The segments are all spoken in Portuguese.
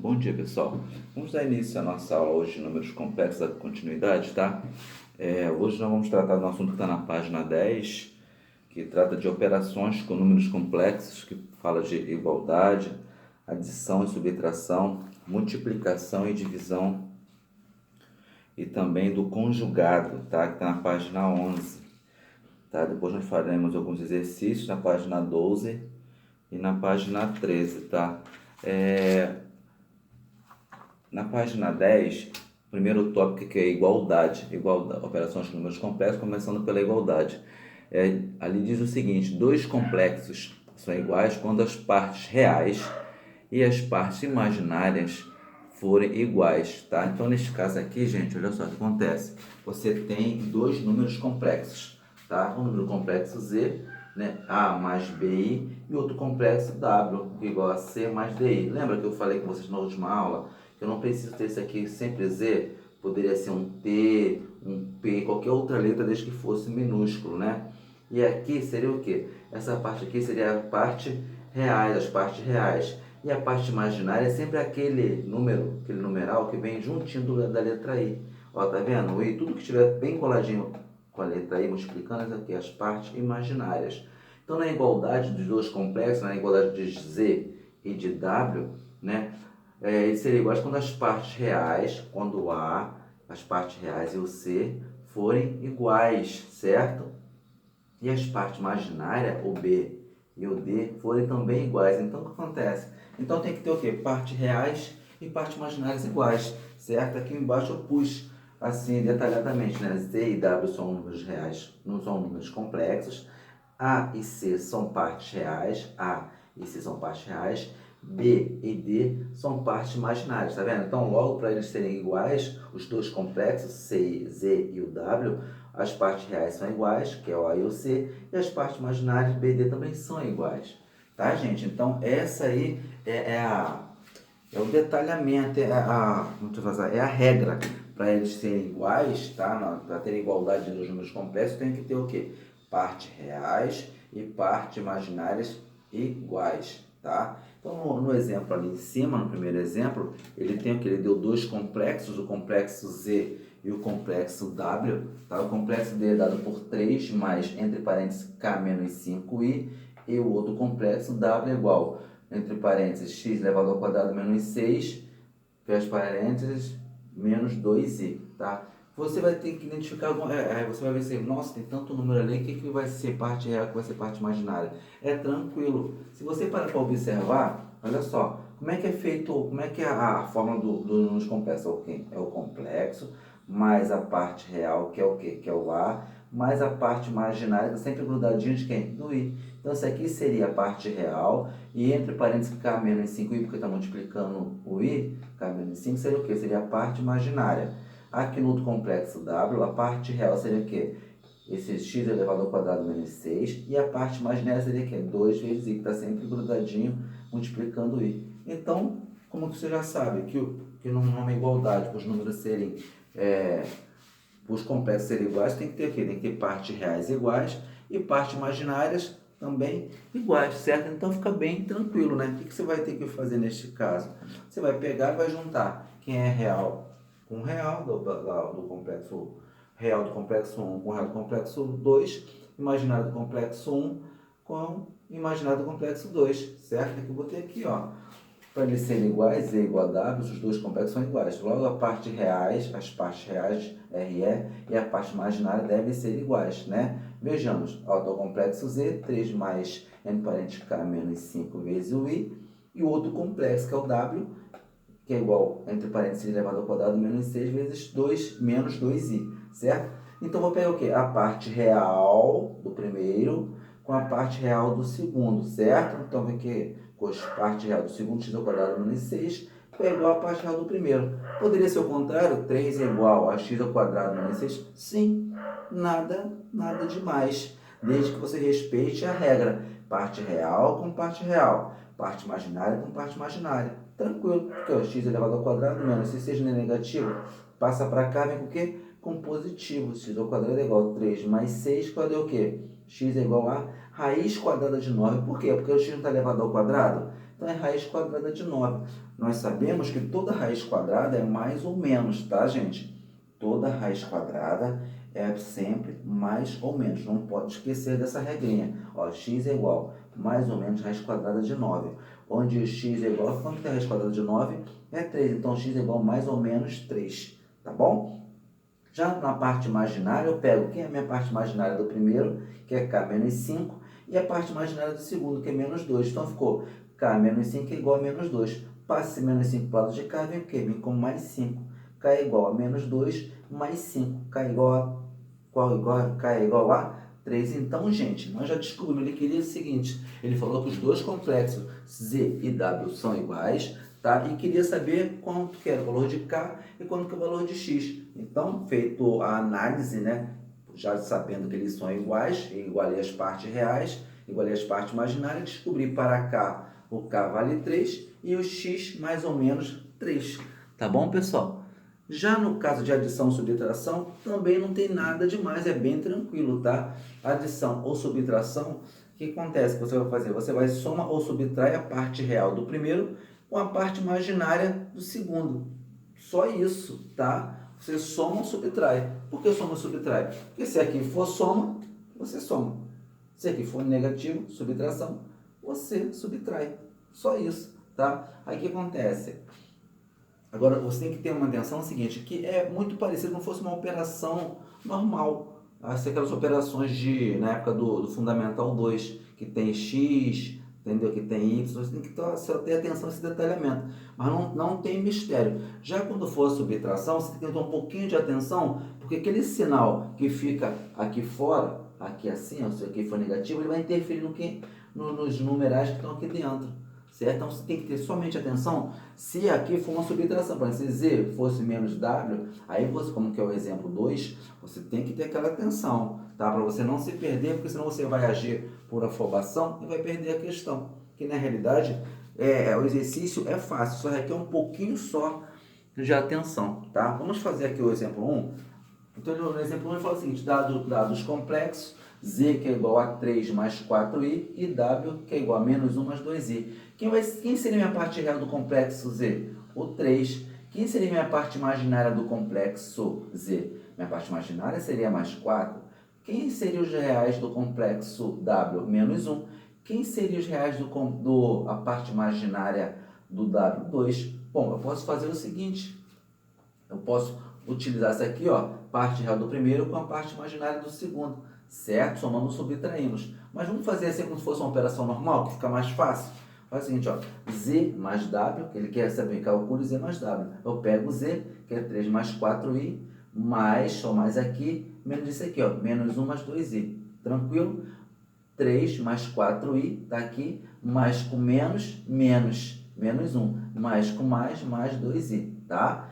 Bom dia, pessoal. Vamos dar início à nossa aula hoje de números complexos da continuidade, tá? Hoje nós vamos tratar do assunto que está na página 10, que trata de operações com números complexos, que fala de igualdade, adição e subtração, multiplicação e divisão, e também do conjugado, tá? Que está na página 11. Tá? Depois nós faremos alguns exercícios na página 12 e na página 13, tá? Na página 10, o primeiro tópico que é igualdade, operações com números complexos, começando pela igualdade. Ali diz o seguinte: dois complexos são iguais quando as partes reais e as partes imaginárias forem iguais, tá? Então, neste caso aqui, gente, olha só o que acontece. Você tem dois números complexos, tá? Um número complexo Z, né? A mais BI, e outro complexo W, igual a C mais DI. Lembra que eu falei com vocês na última aula que eu não preciso ter isso aqui sempre Z? Poderia ser um T, um P, qualquer outra letra desde que fosse minúsculo, né? E aqui seria o quê? Essa parte aqui seria a parte reais, as partes reais. E a parte imaginária é sempre aquele número, aquele numeral que vem juntinho da letra I. Ó, tá vendo? O I, tudo que estiver bem coladinho com a letra I, multiplicando, isso aqui, as partes imaginárias. Então, na igualdade dos dois complexos, na igualdade de Z e de W, né? Eles seriam iguais quando as partes reais, quando o A, as partes reais e o C forem iguais, certo? E as partes imaginárias, o B e o D, forem também iguais. Então, o que acontece? Então, tem que ter o quê? Partes reais e partes imaginárias iguais, certo? Aqui embaixo eu pus assim detalhadamente, né? Z e W são números reais, não são números complexos. A e C são partes reais, A e C são partes reais. B e D são partes imaginárias, tá vendo? Então, logo para eles serem iguais, os dois complexos, Z e o W, as partes reais são iguais, que é o A e o C, e as partes imaginárias, B e D, também são iguais. Tá, gente? Então, essa aí é o detalhamento, é a regra. Para eles serem iguais, tá? Para ter igualdade nos números complexos, tem que ter o quê? Partes reais e partes imaginárias iguais, tá? Então, no exemplo ali em cima, no primeiro exemplo, ele tem o que? Ele deu dois complexos, o complexo Z e o complexo W, tá? O complexo D é dado por 3 mais, entre parênteses, K menos 5i, e o outro complexo W é igual, entre parênteses, x elevado ao quadrado menos 6, fecha parênteses, menos 2i, tá? Você vai ter que identificar, você vai ver assim, nossa, tem tanto número ali, o que vai ser parte real, o que vai ser parte imaginária? É tranquilo. Se você parar para observar, olha só, como é que é feito, como é que é a fórmula do números complexos? É o complexo, mais a parte real, que é o quê? Que é o A, mais a parte imaginária, que é sempre grudadinho de quem? Do I. Então, isso aqui seria a parte real, e entre parênteses K menos 5i, porque está multiplicando o I, K menos 5 seria o quê? Seria a parte imaginária. Aqui no outro complexo W, a parte real seria o quê? Esse x elevado ao quadrado menos 6, e a parte imaginária seria o quê? 2 vezes i, que está sempre grudadinho, multiplicando i. Então, como que você já sabe que numa igualdade, para os números serem, os complexos serem iguais, tem que ter o quê? Tem que ter partes reais iguais e partes imaginárias também iguais, certo? Então fica bem tranquilo, né? O que você vai ter que fazer neste caso? Você vai pegar e vai juntar quem é real com real do complexo real do complexo 1 com real do complexo 2, imaginário do complexo 1 com imaginário do complexo 2, certo? Que eu botei aqui, ó. Para eles serem iguais, Z igual a W, os dois complexos são iguais. Logo, as partes reais, RE, e a parte imaginária devem ser iguais, né? Vejamos, ó, do complexo Z, 3 mais n parente K menos 5 vezes o I, e o outro complexo, que é o W, que é igual, entre parênteses, elevado ao quadrado menos 6 vezes 2 menos 2i, certo? Então, vou pegar o quê? A parte real do primeiro com a parte real do segundo, certo? Então, vem que com a parte real do segundo, x ao quadrado menos 6, é igual a parte real do primeiro. Poderia ser o contrário? 3 é igual a x ao quadrado menos 6? Sim, nada demais. Desde que você respeite a regra. Parte real com parte real. Parte imaginária com parte imaginária. Tranquilo, porque o x elevado ao quadrado menos, se seja negativo, passa para cá, vem com o quê? Com positivo. X ao quadrado é igual a 3 mais 6, qual é o quê? X é igual a raiz quadrada de 9. Por quê? Porque o x não está elevado ao quadrado. então é raiz quadrada de 9. Nós sabemos que toda raiz quadrada é mais ou menos, tá, gente? Toda raiz quadrada é sempre mais ou menos. Não pode esquecer dessa regrinha. Ó, x é igual mais ou menos raiz quadrada de 9. Onde x é igual, quanto que é raiz quadrada de 9? É 3. Então, x é igual mais ou menos 3. Tá bom? Já na parte imaginária, eu pego quem é a minha parte imaginária do primeiro, que é k menos 5, e a parte imaginária do segundo, que é menos 2. Então, ficou k menos 5 é igual a menos 2. Passe menos 5 para o lado de cá, vem o quê? Vem com mais 5. K é igual a menos 2 mais 5. K é igual a 3. Então, gente, nós já descobrimos. Ele queria o seguinte, ele falou que os dois complexos Z e W são iguais, tá? E queria saber quanto que era o valor de K e quanto que é o valor de X. Então, feito a análise, né? Já sabendo que eles são iguais, igualei as partes reais, igualei as partes imaginárias, descobri para K, o K vale 3 e o X mais ou menos 3. Tá bom, pessoal? Já no caso de adição ou subtração, também não tem nada demais, é bem tranquilo, tá? Adição ou subtração, o que acontece que você vai fazer? Você vai somar ou subtrair a parte real do primeiro com a parte imaginária do segundo. Só isso, tá? Você soma ou subtrai. Por que soma ou subtrai? Porque se aqui for soma, você soma. Se aqui for negativo, subtração, você subtrai. Só isso, tá? Aí o que acontece? Agora, você tem que ter uma atenção seguinte, que é muito parecido como se fosse uma operação normal. Aquelas operações na época do Fundamental 2, que tem X, entendeu? Que tem Y, você tem que ter atenção a esse detalhamento. Mas não tem mistério. Já quando for a subtração, você tem que ter um pouquinho de atenção, porque aquele sinal que fica aqui fora, aqui assim, se aqui for negativo, ele vai interferir nos numerais que estão aqui dentro. Certo? Então, você tem que ter somente atenção se aqui for uma subtração. Por exemplo, se Z fosse menos W, aí você, como que é o exemplo 2, você tem que ter aquela atenção, tá? Para você não se perder, porque senão você vai agir por afobação e vai perder a questão. Que na realidade, o exercício é fácil, só requer um pouquinho só de atenção, tá? Vamos fazer aqui o exemplo 1. Então, no exemplo 1 ele fala o seguinte, dados complexos, Z que é igual a 3 mais 4i e W que é igual a menos 1 mais 2i. Quem seria minha parte real do complexo Z? O 3. Quem seria minha parte imaginária do complexo Z? Minha parte imaginária seria mais 4. Quem seriam os reais do complexo W? Menos 1. Quem seriam os reais a parte imaginária do W? 2. Bom, eu posso fazer o seguinte. Eu posso utilizar essa aqui, ó, parte real do primeiro com a parte imaginária do segundo. Certo? Somando, subtraímos. Mas vamos fazer assim como se fosse uma operação normal, que fica mais fácil. Faz o seguinte, ó, Z mais W, que ele quer saber, calcule Z mais W. Eu pego Z, que é 3 mais 4i, mais aqui, menos isso aqui, ó, menos 1 mais 2i. Tranquilo? 3 mais 4i, tá aqui, mais com menos 1, mais com mais 2i, tá?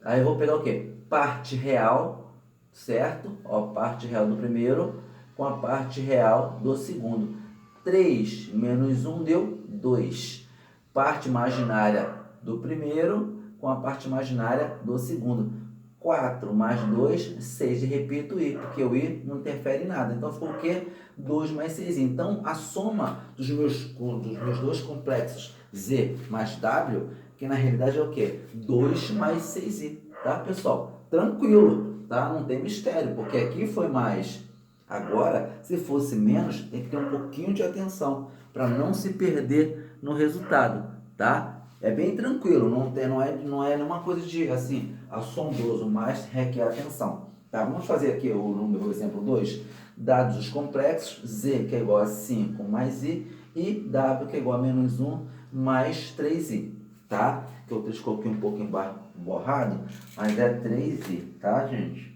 Aí eu vou pegar o quê? Parte real, certo? Ó, parte real do primeiro com a parte real do segundo. 3 menos 1 deu 2. Parte imaginária do primeiro com a parte imaginária do segundo. 4 mais 2, 6. E repito o i, porque o i não interfere em nada. Então ficou o quê? 2 mais 6i. Então a soma dos meus dois complexos Z mais W, que na realidade é o quê? 2 mais 6i. Tá, pessoal? Tranquilo, tá? Não tem mistério, porque aqui foi mais. Agora, se fosse menos, tem que ter um pouquinho de atenção para não se perder no resultado, tá? É bem tranquilo, não é nenhuma coisa de, assim, assombroso, mas requer atenção, tá? Vamos fazer aqui o exemplo 2. Dados os complexos, Z que é igual a 5 mais I e W que é igual a menos 1 mais 3I, tá? Que eu coloquei um pouco borrado, mas é 3i, tá, gente?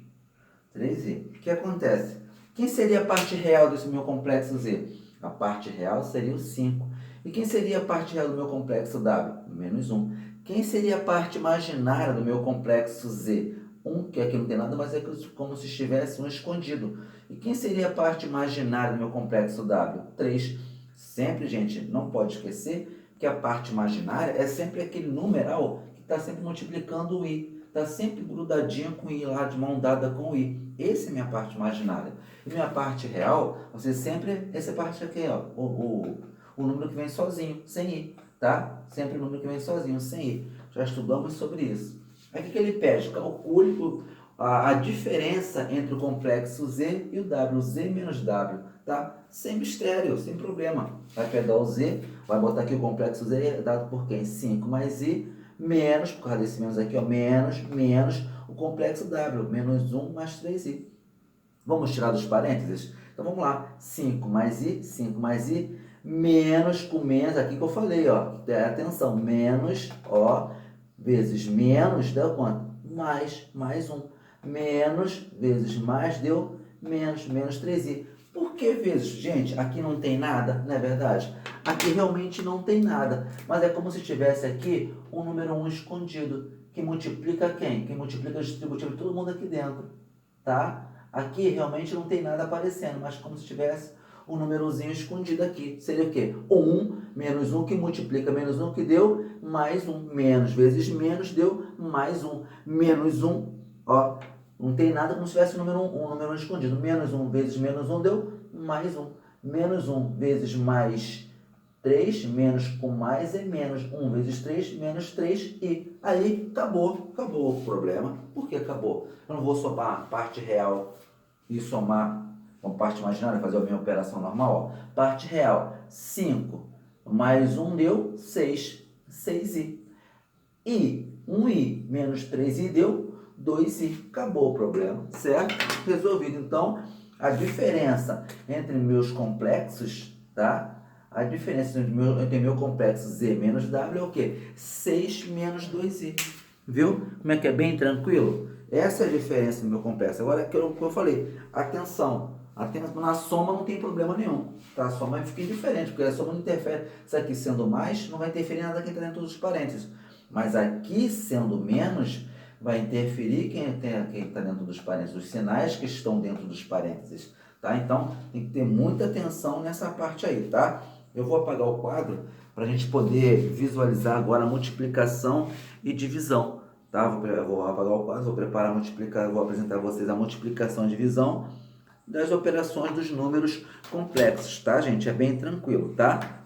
3i. O que acontece? Quem seria a parte real desse meu complexo Z? A parte real seria o 5. E quem seria a parte real do meu complexo W? Menos 1. Quem seria a parte imaginária do meu complexo Z? 1, que aqui não tem nada, mas é como se estivesse um escondido. E quem seria a parte imaginária do meu complexo W? 3. Sempre, gente, não pode esquecer que a parte imaginária é sempre aquele numeral que está sempre multiplicando o i. Está sempre grudadinha com o i lá, de mão dada com o i. Essa é minha parte imaginária. E minha parte real, você sempre, essa parte aqui, ó, o número que vem sozinho, sem i. tá? Sempre o número que vem sozinho, sem i. Já estudamos sobre isso. Aí o que ele pede? Calcule a diferença entre o complexo z e o w, z menos w, tá? Sem mistério, sem problema. Vai pegar o z, vai botar aqui o complexo z dado por quem? 5 mais i, menos, por causa desse menos aqui, ó, menos o complexo w, menos 1 mais 3i. Vamos tirar dos parênteses? Então vamos lá, 5 mais i, menos, com menos, aqui que eu falei, ó, atenção, menos, ó, vezes menos, deu quanto? Mais 1. Menos vezes mais deu menos 3i. Por que vezes? Gente, aqui não tem nada, não é verdade? Aqui realmente não tem nada, mas é como se tivesse aqui um número 1 escondido, que multiplica quem? Que multiplica o distributivo de todo mundo aqui dentro, tá? Aqui realmente não tem nada aparecendo, mas como se tivesse um númerozinho escondido aqui. Seria o quê? 1 menos 1 que multiplica menos 1 que deu mais 1. Menos vezes menos deu mais 1. Menos 1, ó, não tem nada como se tivesse um número 1 escondido. Menos 1 vezes menos 1 deu mais 1. Menos 1 vezes mais 3, menos com mais é menos. 1 vezes 3, menos 3i. Aí, acabou o problema. Por que acabou? Eu não vou somar parte real e somar com parte imaginária, fazer a minha operação normal. Ó. Parte real, 5 mais 1 deu 6, 6i. E 1i menos 3i deu 2i. Acabou o problema, certo? Resolvido. Então, a diferença entre meus complexos, tá? A diferença entre meu complexo z menos w é o quê? 6 menos 2i. Viu? Como é que é bem tranquilo? Essa é a diferença do meu complexo. Agora, que eu falei, atenção, na soma não tem problema nenhum. Tá? A soma fica indiferente, porque a soma não interfere. Isso aqui sendo mais, não vai interferir nada quem está dentro dos parênteses. Mas aqui sendo menos, vai interferir quem está dentro dos parênteses, os sinais que estão dentro dos parênteses. Tá? Então, tem que ter muita atenção nessa parte aí, tá? Eu vou apagar o quadro para a gente poder visualizar agora a multiplicação e divisão. Tá? Vou apagar o quadro, vou apresentar a vocês a multiplicação e divisão das operações dos números complexos, tá, gente? É bem tranquilo, tá?